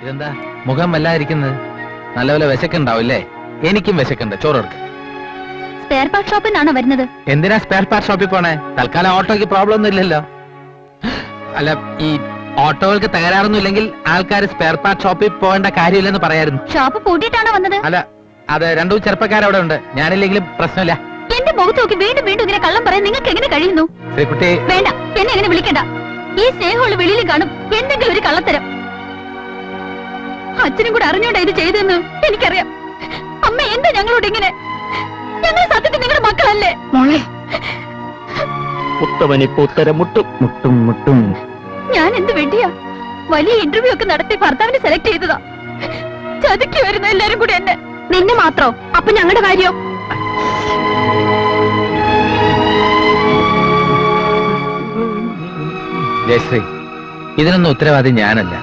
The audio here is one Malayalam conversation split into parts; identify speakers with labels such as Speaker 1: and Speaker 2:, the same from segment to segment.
Speaker 1: ഇതെന്താ മുഖം വല്ലാതിരിക്കുന്നത്? നല്ലപോലെ വിശക്കുണ്ടാവില്ലേ? എനിക്കും വിശക്കുണ്ട്. ചോറെടുക്ക.
Speaker 2: സ്പെയർ പാർട്ട് ഷോപ്പിൽ നിന്നാണോ വരുന്നത്?
Speaker 1: എന്തിനാ സ്പെയർ പാർട്ട് ഷോപ്പിൽ പോണേ? തൽക്കാലം ഓട്ടോയ്ക്ക് പ്രോബ്ലം ഒന്നും ഇല്ലല്ലോ. അല്ല, ഈ ഓട്ടോകൾക്ക് തകരാറൊന്നും ഇല്ലെങ്കിൽ ആൾക്കാർ സ്പെയർ പാർട്ട് ഷോപ്പിൽ പോകേണ്ട കാര്യമില്ലെന്ന് പറയായിരുന്നു.
Speaker 2: ഷോപ്പ് പൂട്ടിയിട്ടാണോ വന്നത്?
Speaker 1: അല്ല, അത് രണ്ടു ചെറുപ്പക്കാരവിടെ ഉണ്ട്. ഞാനില്ലെങ്കിലും പ്രശ്നമില്ല.
Speaker 2: എന്റെ മുഖത്ത് നോക്കി വീണ്ടും വീണ്ടും ഇങ്ങനെ കള്ളം പറയാൻ നിങ്ങൾക്ക് എങ്ങനെ കഴിയുന്നു?
Speaker 1: ശ്രീകുട്ടി,
Speaker 2: വേണ്ട, എന്നെ എങ്ങനെ വിളിക്കണ്ട. ഈ സ്നേഹമുള്ള വെളിയിൽ കാണും എന്തെങ്കിലും ഒരു കള്ളത്തരം. അച്ഛനും കൂടെ അറിഞ്ഞോണ്ടാ ഇത് ചെയ്തെന്ന് എനിക്കറിയാം. അമ്മ എന്താ ഞങ്ങളോട് ഇങ്ങനെ? ഞങ്ങൾ സത്യത്തിൽ നിങ്ങളുടെ മക്കളല്ലേ? മോളെ,
Speaker 3: ഉത്തമനിപ്പോ ഉത്തരം മുട്ടും.
Speaker 2: ഞാൻ എന്ത് വേണ്ടിയാ വലിയ ഇന്റർവ്യൂ ഒക്കെ നടത്തി ഭർത്താവിനെ സെലക്ട് ചെയ്തതാ. ചതുക്കി വരുന്ന എല്ലാരും കൂടി എന്നെ. നിന്നെ മാത്രോ? അപ്പൊ ഞങ്ങളുടെ കാര്യം?
Speaker 1: ജയശ്രീ, ഇതിനൊന്നും ഉത്തരവാദി ഞാനല്ല.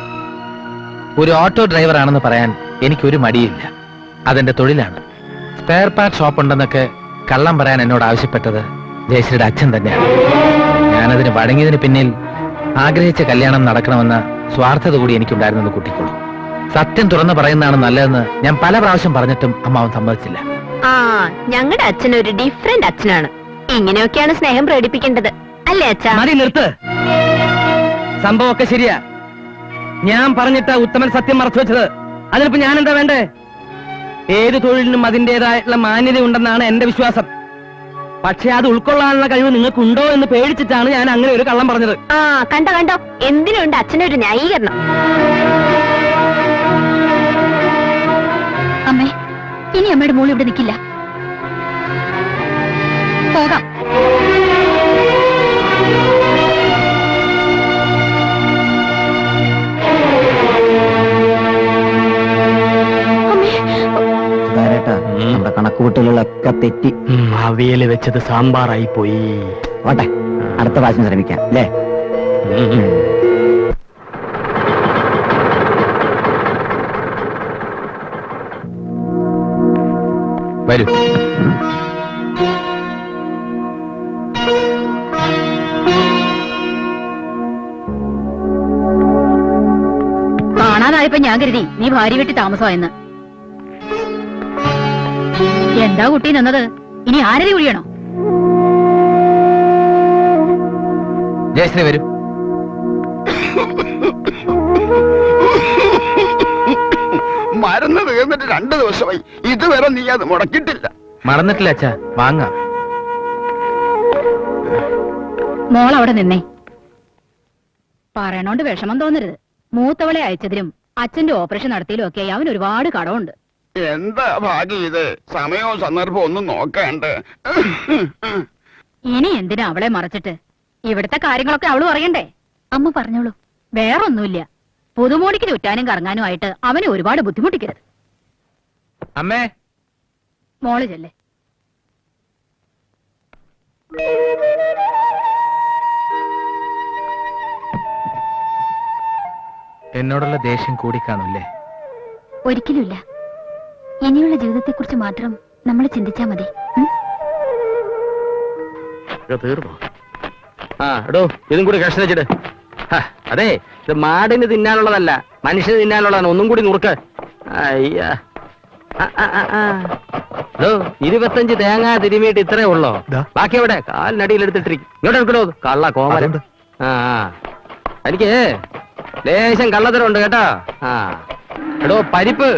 Speaker 1: ഒരു ഓട്ടോ ഡ്രൈവർ ആണെന്ന് പറയാൻ എനിക്കൊരു മടിയില്ല. അതെന്റെ തൊഴിലാണ്. സ്പെയർ പാർട്ട് ഷോപ്പ് ഉണ്ടെന്നൊക്കെ കള്ളം പറയാൻ എന്നോട് ആവശ്യപ്പെട്ടത് ജയശ്രീയുടെ അച്ഛൻ തന്നെയാണ്. ഞാനതിന് വഴങ്ങിയതിന് പിന്നിൽ ആഗ്രഹിച്ച കല്യാണം നടക്കണമെന്ന സ്വാർത്ഥത കൂടി എനിക്കുണ്ടായിരുന്നത് കുട്ടിക്കോളൂ. സത്യം തുറന്നു പറയുന്നതാണ് നല്ലതെന്ന് ഞാൻ പല പ്രാവശ്യം പറഞ്ഞിട്ടും അമ്മാവൻ സമ്മതിച്ചില്ല.
Speaker 2: ഞങ്ങളുടെ അച്ഛൻ ഒരു ഡിഫറെന്റ് അച്ഛനാണ്. ഇങ്ങനെയൊക്കെയാണ് സ്നേഹം പ്രകടിപ്പിക്കേണ്ടത്, അല്ലേ അച്ഛാ?
Speaker 3: മതി, നിർത്ത്. സംഭവമൊക്കെ ശരിയാ. ഞാൻ പറഞ്ഞിട്ട് ഉത്തമൻ സത്യം മറച്ചു വെച്ചത്. അതിനിപ്പോ ഞാൻ എന്താ വേണ്ടേ? ഏത് തൊഴിലിനും അതിൻ്റെതായിട്ടുള്ള മാന്യത ഉണ്ടെന്നാണ് എന്റെ വിശ്വാസം. പക്ഷെ അത് ഉൾക്കൊള്ളാനുള്ള കഴിവ് നിങ്ങൾക്കുണ്ടോ എന്ന് പേടിച്ചിട്ടാണ് ഞാൻ അങ്ങനെ ഒരു കള്ളം പറഞ്ഞത്.
Speaker 2: കണ്ടോ, എന്തിനുണ്ട് അച്ഛനൊരു ന്യായീകരണം? അമ്മേ, ഇനി അമ്മയുടെ മോൾ ഇവിടെ നിൽക്കില്ല. പോകാം.
Speaker 4: നമ്മുടെ കണക്കുകൂട്ടലുകളൊക്കെ തെറ്റി.
Speaker 3: അവിയല് വെച്ചത് സാമ്പാറായി പോയി.
Speaker 4: ഓട്ടെ, അടുത്ത പ്രാവശ്യം ശ്രമിക്കാം അല്ലേ?
Speaker 1: വരൂ.
Speaker 2: കാണാതായപ്പോ ഞാൻ കരുതി നീ ഭാര്യ വീട്ടിൽ താമസമായെന്ന്. എന്താ കുട്ടി നിന്നത്? ഇനി ആരതി കുഴിയണോ?
Speaker 1: ജയശ്രീ വരൂ.
Speaker 5: മരുന്ന് തീർന്നിട്ട് 2 ദിവസമായി. ഇതുവരെ നീ അത് മുടക്കിയിട്ടില്ല.
Speaker 1: മറന്നിട്ടില്ല അച്ഛാ, വാങ്ങാം.
Speaker 2: മോൾ അവിടെ നിന്നേ. പറയണോണ്ട് വിഷമം തോന്നരുത്. മൂത്തവളെ അയച്ചതിലും അച്ഛന്റെ ഓപ്പറേഷൻ നടത്തിയിലും ഒക്കെ അവൻ ഒരുപാട് കടമുണ്ട്.
Speaker 5: എന്താ ഭാഗ്യം ഇത്? സമയവും സന്ദർഭവും ഒന്നും നോക്കണ്ടേ?
Speaker 2: ഇനി എന്തിനാ അവളെ മറച്ചിട്ട്? ഇവിടുത്തെ കാര്യങ്ങളൊക്കെ അവള് പറയണ്ടേ? അമ്മ പറഞ്ഞോളൂ. വേറൊന്നുമില്ല. പുതുമോടിക്ക് ചുറ്റാനും കറങ്ങാനും ആയിട്ട് അവനെ ഒരുപാട് ബുദ്ധിമുട്ടിക്കരുത്.
Speaker 1: അമ്മേ,
Speaker 2: മോള് ചെല്ലേ.
Speaker 1: എന്നോടുള്ള ദേഷ്യം കൂടിക്കാണൂല്ലേ?
Speaker 2: ഒരിക്കലുമില്ല. ഇനിയുള്ള ജീവിതത്തെക്കുറിച്ച് മാത്രം നമ്മൾ ചിന്തിച്ചാ മതി.
Speaker 3: തീർന്നോ? എടോ, ഇതും കൂടി കഷ്ണം വെച്ചിട്ട്. അതെ, ഇത് മാടിന് തിന്നാനുള്ളതല്ല, മനുഷ്യന് തിന്നാനുള്ളതാണ്. ഒന്നും കൂടി നുറുക്ക്. അയ്യാ, 25 തേങ്ങ തിരുമിയിട്ട് ഇത്രേ ഉള്ളോ? ബാക്കി എവിടെ? കാലിനടിയിൽ എടുത്തിട്ടിരിക്കും. ഇങ്ങോട്ട് എടുക്കണോ? കള്ള കോമരം. എനിക്ക് ലേശം കള്ളത്തരമുണ്ട് കേട്ടോ. എടോ, പരിപ്പ്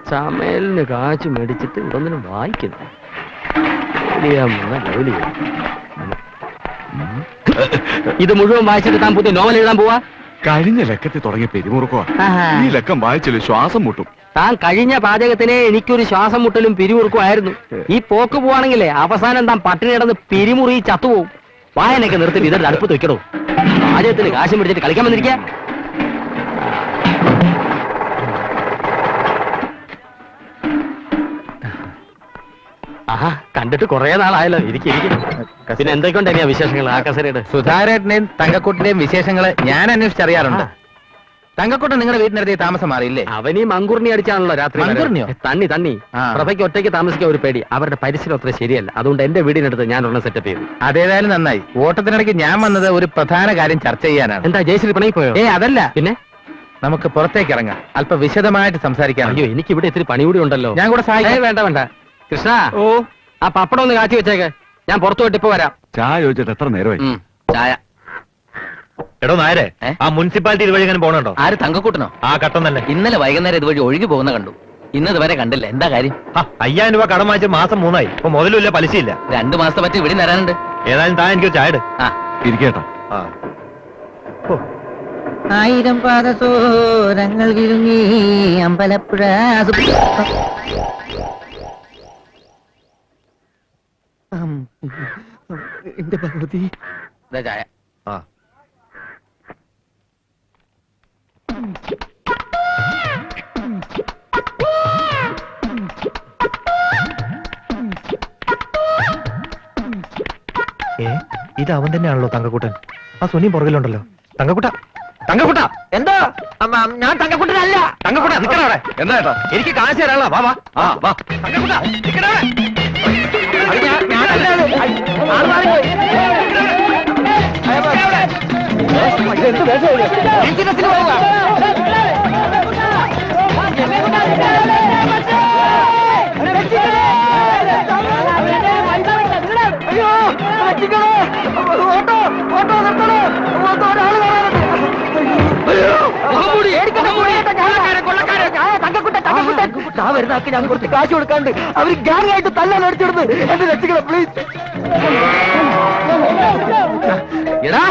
Speaker 3: ചമയലിന് കാച്ചു മേടിച്ചിട്ട് ഇതൊന്നിനും വായിക്കുന്നു. ഇത് മുഴുവൻ വായിച്ചിട്ട് താൻ പുതിയ നോവൽ എഴുതാൻ പോവാ?
Speaker 5: കഴിഞ്ഞ ലക്കത്തിൽ തുടങ്ങിയ പിരിമുറുക്കോ. ഈ ലക്കം വായിച്ചില്ല, ശ്വാസം മുട്ടും.
Speaker 3: താൻ കഴിഞ്ഞ പാചകത്തിനെ എനിക്കൊരു ശ്വാസം മുട്ടലും പിരിമുറുക്കും ആയിരുന്നു. ഈ പോക്ക് പോവാണെങ്കിലേ അവസാനം താൻ പട്ടിണി കിടന്ന് പിരിമുറി ചത്തുപോകും. വായനൊക്കെ നിർത്തി ഇതൊരു അടുപ്പത്ത് വെക്കണോ? പാചകത്തിന് കാശം പിടിച്ചിട്ട് കളിക്കാൻ വന്നിരിക്കുക. ആഹാ, കണ്ടിട്ട് കുറെ നാളായല്ലോ. ഇരിക്കും. പിന്നെ എന്തൊക്കെയുണ്ടെങ്കിൽ വിശേഷങ്ങൾ? ആ കസരയുടെ
Speaker 1: സുധാരേട്ടനെയും തങ്കക്കൂട്ടിന്റെയും വിശേഷങ്ങള് ഞാൻ അന്വേഷിച്ചറിയാറുണ്ട്. തങ്കക്കൂട്ടൻ നിങ്ങളുടെ വീട്ടിനടുത്ത് താമസം മാറിയില്ലേ?
Speaker 3: അവനീ മങ്കുർണി അടിച്ചാണല്ലോ രാത്രി വരെ.
Speaker 1: മങ്കുർണിയോ?
Speaker 3: തണ്ണി
Speaker 1: ആ.
Speaker 3: പ്രഭയ്ക്ക് ഒറ്റയ്ക്ക് താമസിക്കാൻ ഒരു പേടി. അവരുടെ പരിസരം അത്ര ശരിയല്ല. അതുകൊണ്ട് എന്റെ വീടിനടുത്ത് ഞാൻ ഒരെണ്ണം സെറ്റപ്പ് ചെയ്തു.
Speaker 1: അതേതായാലും നന്നായി. ഓട്ടത്തിനിടയ്ക്ക് ഞാൻ വന്നത് ഒരു പ്രധാന കാര്യം ചർച്ച ചെയ്യാനാണ്.
Speaker 3: എന്താ ജയശ്രീ പണി പോയോ?
Speaker 1: അതല്ല,
Speaker 3: പിന്നെ
Speaker 1: നമുക്ക് പുറത്തേക്ക് ഇറങ്ങാം, അല്പം വിശദമായിട്ട് സംസാരിക്കാം.
Speaker 3: അയ്യോ, എനിക്ക് ഇവിടെ ഇത്തിരി പണി കൂടി ഉണ്ടല്ലോ.
Speaker 1: ഞാൻ കൂടെ സഹായിക്കാം.
Speaker 3: വേണ്ട കൃഷ്ണ, ആ പപ്പടം ഒന്ന് കാച്ചി വെച്ചേക്ക്. ഞാൻ പുറത്തു പോയിട്ട് ഇപ്പൊ വരാം.
Speaker 6: ചായ ചോദിച്ചിട്ട് എത്ര നേരമായി?
Speaker 3: ചായ.
Speaker 7: എടോ നായരെ, ആ മുനിസിപ്പാലിറ്റി ഇതുവഴി ഇങ്ങനെ പോകണുണ്ടോ?
Speaker 1: ആര്? തങ്കക്കൂട്ടനോ?
Speaker 7: ആ കട്ടം തന്നെ.
Speaker 1: ഇന്നലെ വൈകുന്നേരം ഇതുവഴി ഒഴുകി പോകുന്ന കണ്ടു. ഇന്നതുവരെ കണ്ടില്ല. എന്താ കാര്യം?
Speaker 7: 5000 രൂപ കടം വാങ്ങിച്ച് മാസം 3 ആയി. ഇപ്പൊ മുതലുമില്ല, പലിശയില്ല.
Speaker 1: 2 മാസത്തെ പറ്റി ഇവിടെ തരാനുണ്ട്.
Speaker 7: ഏതായാലും താൻ എനിക്കൊരു ചായ ഇട്.
Speaker 6: ഇരിക്കേട്ടാ.
Speaker 7: ആ.
Speaker 4: 1000 പാദസോരങ്ങൾ വിരുങ്ങി അമ്പലപ്പുഴ. എന്റെ ഭഗവതി.
Speaker 1: ഇതാ ചായ.
Speaker 7: ആ. ഇത് അവൻ തന്നെയാണല്ലോ തങ്കക്കൂട്ടൻ. ആ സുനിയും പുറകിലുണ്ടല്ലോ. തങ്കക്കുട്ട, തങ്കക്കുട്ട,
Speaker 3: എന്താ? ഞാൻ തങ്കക്കുട്ടനല്ല.
Speaker 7: തങ്കക്കുട്ട നിക്കണ അവിടെ. എന്താ ഏട്ടാ? എനിക്ക് കാശ് തരാനുള്ള. വാ വാ. ആ വാ. തങ്കക്കുട്ട നിക്കണ അവിടെ.
Speaker 3: ഞാൻ കുറച്ച് കാശ് കൊടുക്കാണ്ട് അവര് ഗ്യാങ്ങായിട്ട് തല്ലാൻ അടിച്ചിടുന്നു. എന്നെ രക്ഷിക്കണം പ്ലീസ്.
Speaker 1: എടാ,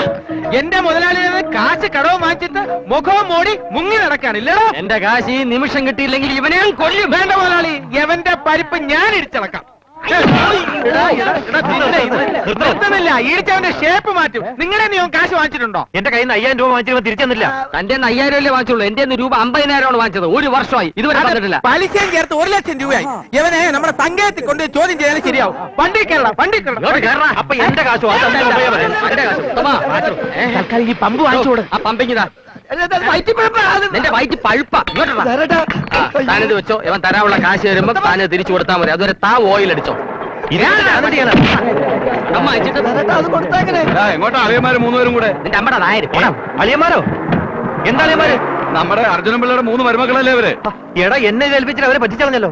Speaker 1: എന്റെ മുതലാളിയെ കാശ് കടവ് വാങ്ങിച്ചിട്ട് മുഖവും മോടി മുങ്ങി നടക്കാണില്ലടാ.
Speaker 3: എന്റെ കാശ് ഈ നിമിഷം കിട്ടിയില്ലെങ്കിൽ ഇവനെ ഞാൻ കൊല്ലും.
Speaker 1: വേണ്ട മുതലാളി, എവന്റെ പരിപ്പ് ഞാൻ ഇടിച്ചളക്കാം. ഈടിച്ചവന്റെ ഷേപ്പ് മാറ്റും. നിങ്ങളുടെ നീ കാശ് വാങ്ങിച്ചിട്ടുണ്ടോ?
Speaker 7: എന്റെ കയ്യിൽ നിന്ന് 5000 രൂപ വാങ്ങിച്ചിട്ട് തിരിച്ചു തന്നില്ല.
Speaker 3: തന്റെ 5000 അല്ലേ വാങ്ങിച്ചുള്ളൂ. എന്റെ രൂപ 50,000 വാങ്ങിച്ചത്. 1 വർഷമായി ഇതുവരെ തന്നിട്ടില്ല.
Speaker 1: പലിശയും ചേർത്ത് 1,00,000 രൂപയായി. ഇവനെ നമ്മുടെ സംഘത്തിൽ കൊണ്ട് ചോദ്യം ചെയ്യാൻ ശരിയാവും. വണ്ടി കയറണം, വണ്ടി കയറണം.
Speaker 7: അപ്പൊ എന്റെ കാശ്
Speaker 1: തൽക്കാലം ഈ പമ്പ് വാങ്ങിച്ചു കൊടു.
Speaker 3: ആ പമ്പിങ്ങിതാ. നിന്റെ വയറ്റി പഴുപ്പ. താനിത് വെച്ചോ. ഇവൻ തരാനുള്ള കാശ് വരുമ്പോ താന് തിരിച്ചു കൊടുത്താൽ മതി. അതുവരെ താ ഓയിൽ അടിച്ചോ. അമ്മ അയച്ചിട്ട്
Speaker 6: എങ്ങോട്ടാ അളിയന്മാര് 3 പേരും കൂടെ?
Speaker 3: നിന്റെ അമ്മയുടെ നായര്.
Speaker 7: അളിയന്മാരോ? എന്താ അളിയന്മാര്?
Speaker 6: നമ്മുടെ അർജുനൻ പിള്ളയുടെ 3 മരുമക്കളല്ലേ ഇവര്?
Speaker 7: എടാ, എന്നെ ഏൽപ്പിച്ചിട്ട് അവരെ പറ്റിച്ചളഞ്ഞല്ലോ.